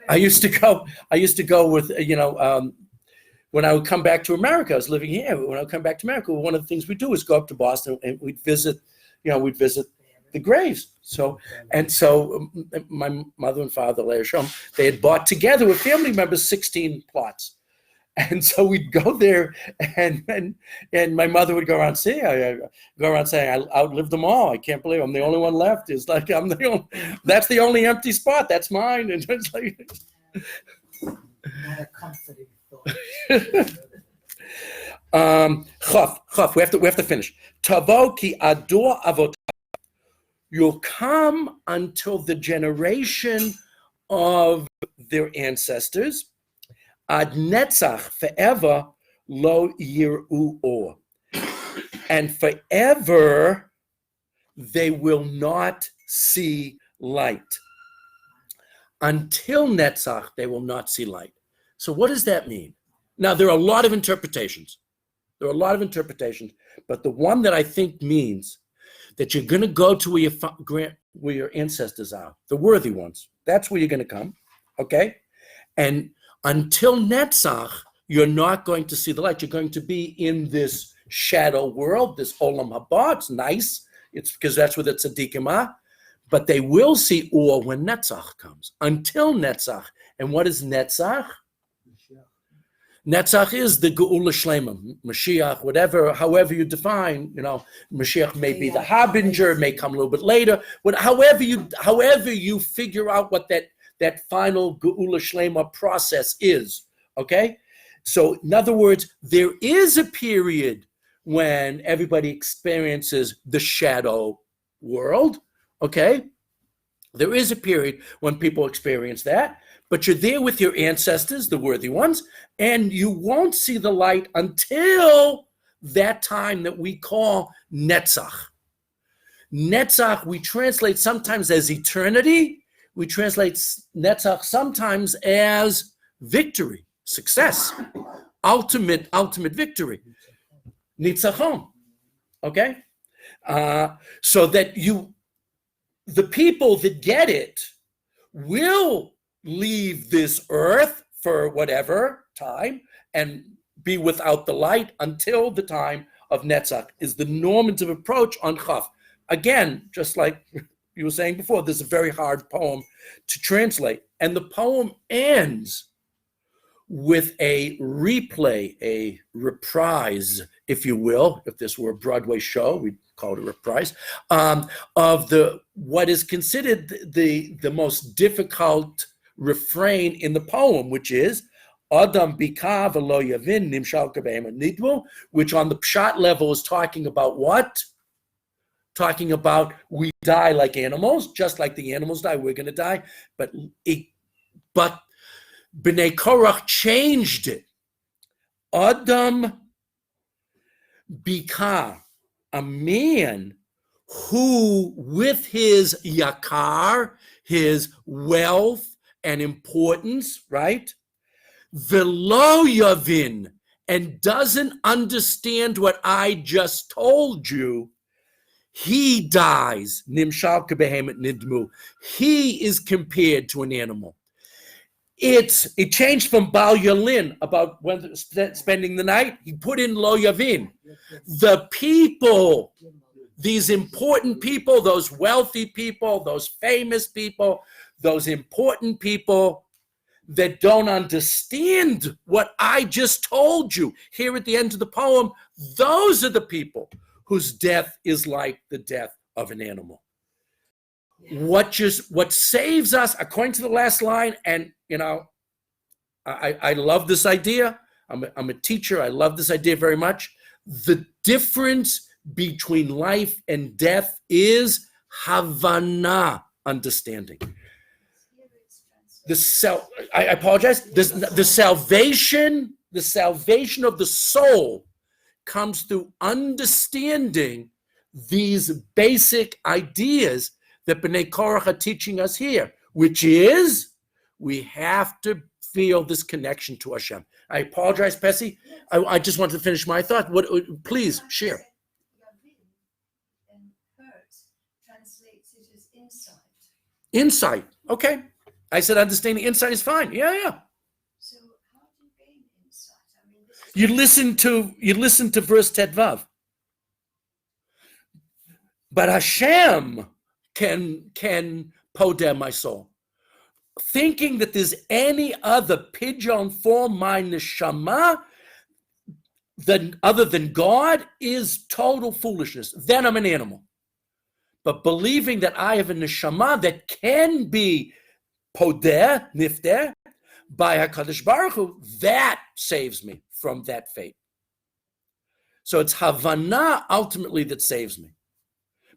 I used to go with, when I would come back to America. I was living here. When I would come back to America, one of the things we do is go up to Boston and we'd visit the graves. So my mother and father, they had bought together with family members 16 plots. And so we'd go there, and my mother would go around saying, I outlived them all. I can't believe I'm the only one left. It's like that's the only empty spot. That's mine. And it's like not a comforting thought. Chaf. We have to finish. Tavo ki ador avot. You'll come until the generation of their ancestors. Ad netzach, forever, lo yir'u or. And forever, they will not see light. Until netzach, they will not see light. So what does that mean? Now, there are a lot of interpretations. But the one that I think means that you're going to go to where your ancestors are, the worthy ones. That's where you're going to come, okay? And until Netzach, you're not going to see the light. You're going to be in this shadow world, this Olam Haba. It's nice. It's because that's where the tzaddikim are. But they will see Or when Netzach comes. Until Netzach. And what is Netzach? Netzach is the Geula Shlema, Mashiach, whatever, however you define, Mashiach may be the harbinger, may come a little bit later, however you figure out what that final Geula Shlema process is, okay? So in other words, there is a period when everybody experiences the shadow world, okay? There is a period when people experience that, but you're there with your ancestors, the worthy ones, and you won't see the light until that time that we call Netzach. Netzach, we translate sometimes as eternity. We translate Netzach sometimes as victory, success, ultimate victory. Nitzachon, okay? So that the people that get it will leave this earth for whatever time and be without the light until the time of Netzach is the normative approach on Chaf. Again, just like you were saying before, this is a very hard poem to translate. And the poem ends with a replay, a reprise, if you will. If this were a Broadway show, we'd call it a reprise, of what is considered the most difficult refrain in the poem, which is Adam bika v'lo yavin nimshal kabeim nidmu, which on the pshat level is talking about what? Talking about we die like animals, just like the animals die, we're going to die. But Bnei Korach changed it. Adam bika, a man who with his yakar, his wealth, and importance, right? Velo yavin, and doesn't understand what I just told you, he dies. Nimshal kebehemet nidmu. He is compared to an animal. It changed from Bal Yalin, about when spending the night. He put in Lo Yavin. The people, these important people, those wealthy people, those famous people, those important people that don't understand what I just told you here at the end of the poem, those are the people whose death is like the death of an animal. What saves us, according to the last line, and I love this idea. I'm a teacher. I love this idea very much. The difference between life and death is Havana, understanding. I apologize. The salvation of the soul comes through understanding these basic ideas that Bnei Korach are teaching us here, which is we have to feel this connection to Hashem. I apologize, Pessy. I just wanted to finish my thought. Please share. Yavin and hurt translates it as insight. Insight. Okay. I said understanding insight is fine. Yeah. So how do you gain insight? I mean, this is You listen to verse Tedvav. But Hashem can podem my soul. Thinking that there's any other pigeon for my neshama other than God is total foolishness. Then I'm an animal. But believing that I have a neshama that can be podeh, nifteh, by HaKadosh Baruch Hu, that saves me from that fate. So it's Havana ultimately that saves me.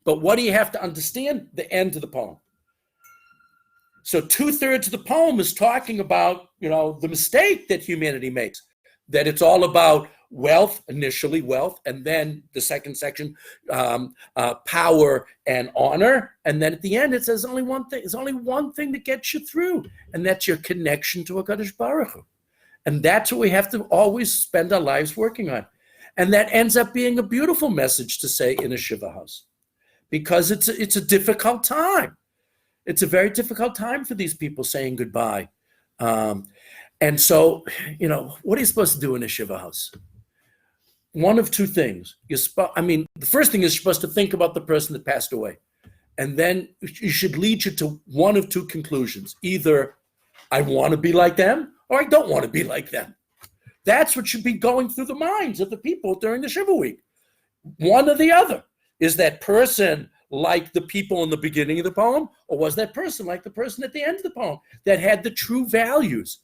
But what do you have to understand? The end of the poem. So 2/3 of the poem is talking about, the mistake that humanity makes, that it's all about wealth, initially wealth, and then the second section, power and honor. And then at the end, it says only one thing. There's only one thing that gets you through, and that's your connection to HaKadosh Baruch Hu. And that's what we have to always spend our lives working on. And that ends up being a beautiful message to say in a Shiva house, because it's a difficult time. It's a very difficult time for these people saying goodbye. And so, what are you supposed to do in a Shiva house? One of two things. The first thing is you're supposed to think about the person that passed away. And then it should lead you to one of two conclusions. Either I want to be like them or I don't want to be like them. That's what should be going through the minds of the people during the Shiva week. One or the other. Is that person like the people in the beginning of the poem, or was that person like the person at the end of the poem that had the true values,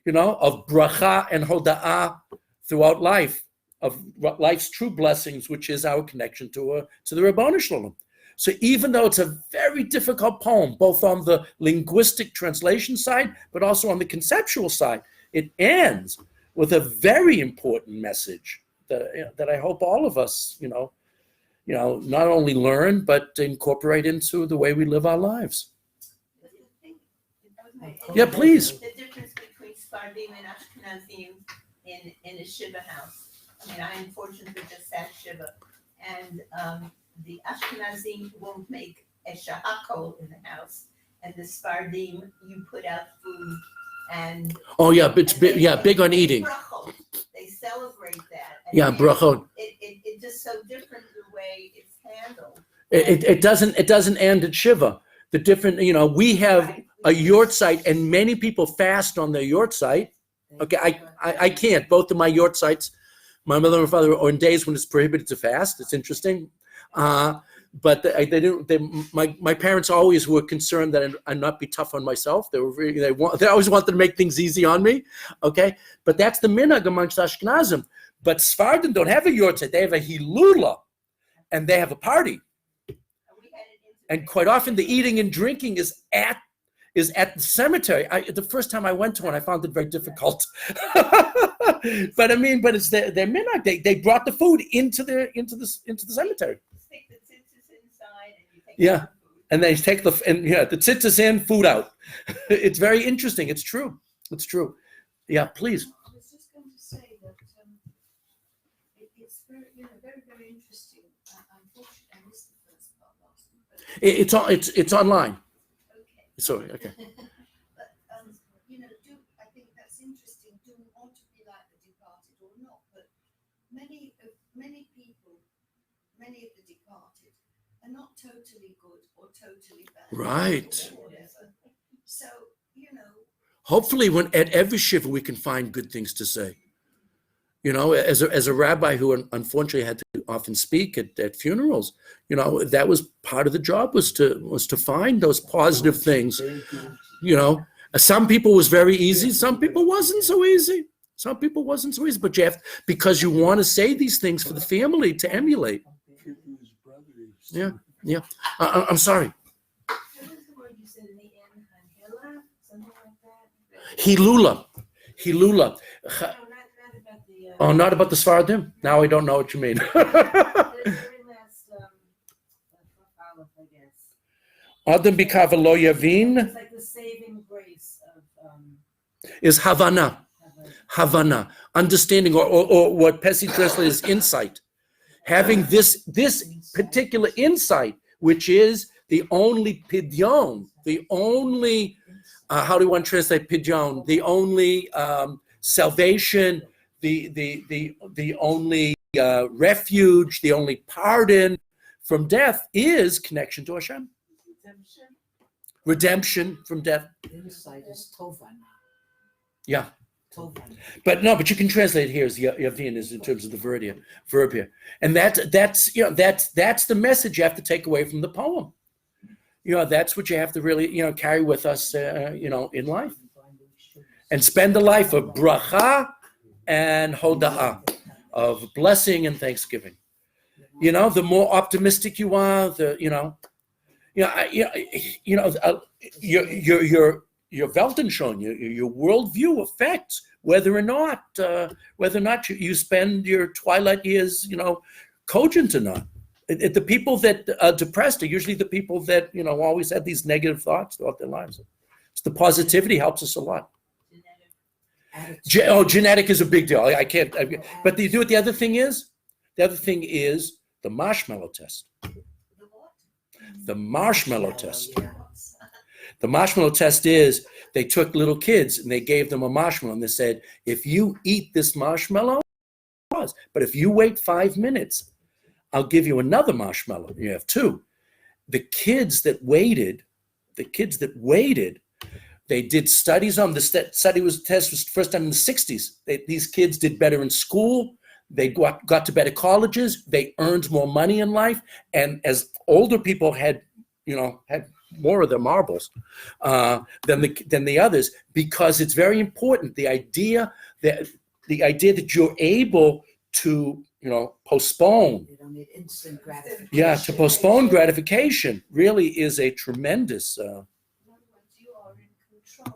of bracha and hoda'ah throughout life, of life's true blessings, which is our connection to the Ribono Shel Olam. So even though it's a very difficult poem, both on the linguistic translation side, but also on the conceptual side, it ends with a very important message that I hope all of us, not only learn, but incorporate into the way we live our lives. Yeah, please. The difference between Sephardim and Ashkenazim in a Shiva house. I'm fortunate to just had Shiva. And the Ashkenazim won't make a shahakol in the house. And the Sephardim, you put out food and... Oh, yeah, it's big on eating. Brachot. They celebrate that. Yeah, brachot. It's just so different the way it's handled. It doesn't end at Shiva. The different, we have a yortzeit, and many people fast on their yortzeit. Okay, I can't. Both of my yortzeits, my mother and father, are on days when it's prohibited to fast. It's interesting. But they didn't. My parents always were concerned that I not be tough on myself. They always wanted to make things easy on me. Okay, but that's the minhag amongst Ashkenazim. But Sephardim don't have a yortzeit; they have a hilula, and they have a party. And quite often, the eating and drinking is at the cemetery. The first time I went to one, I found it very difficult. but it's their minhag. They brought the food into the cemetery. Stick the tzitzis inside, and you take Yeah, the food. and they take the tzitzis in, food out. It's very interesting. It's true. It's true. Yeah, please. I was just going to say that it's very, very interesting. Unfortunately, I missed the first part last week. It's online. Okay. Sorry. Okay. But I think that's interesting. Do we want to be like the departed or not? But many of the departed are not totally good or totally bad. Right. Or whatever. So, Hopefully, at every shiva we can find good things to say. As a rabbi who unfortunately had to often speak at funerals, that was part of the job was to find those positive things. Some people was very easy, some people wasn't so easy. But you have, because you want to say these things for the family to emulate. Yeah. I'm sorry. What was the word you said in the end? Hila? Something like that? Hilula. No, not about the... Not about the Sephardim? Now I don't know what you mean. The very last aleph, I guess. Adam bikav lo yavin It's like the saving grace of is Havana. Havana, understanding, or what Pesci translates as insight. Having this particular insight, which is the only pidyon, the only how do one translate pidyon? The only salvation, the only refuge, the only pardon from death is connection to Hashem. Redemption from death. The other side is Tovana. Yeah. Tovana. But you can translate it here as Yavin is in terms of the verb here. And that's the message you have to take away from the poem. That's what you have to really, carry with us, in life. And spend a life of bracha and hoda'ah, of blessing and thanksgiving. The more optimistic you are, your Weltanschauung, your worldview affects whether or not you spend your twilight years, cogent or not. The people that are depressed are usually the people that, always have these negative thoughts throughout their lives. So the positivity helps us a lot. Genetic is a big deal. I can't. But you do what the other thing is? The other thing is the marshmallow test. The marshmallow test. The marshmallow test is they took little kids and they gave them a marshmallow and they said, if you eat this marshmallow, but if you wait 5 minutes, I'll give you another marshmallow. You have two. The kids that waited, they did studies on the test was first done in the 60s. These kids did better in school. They got to better colleges. They earned more money in life. And as older people had more of their marbles than the others, because it's very important. The idea that you're able to postpone. You don't need instant gratification. Yeah, to postpone gratification really is a tremendous. In other words, you are in control.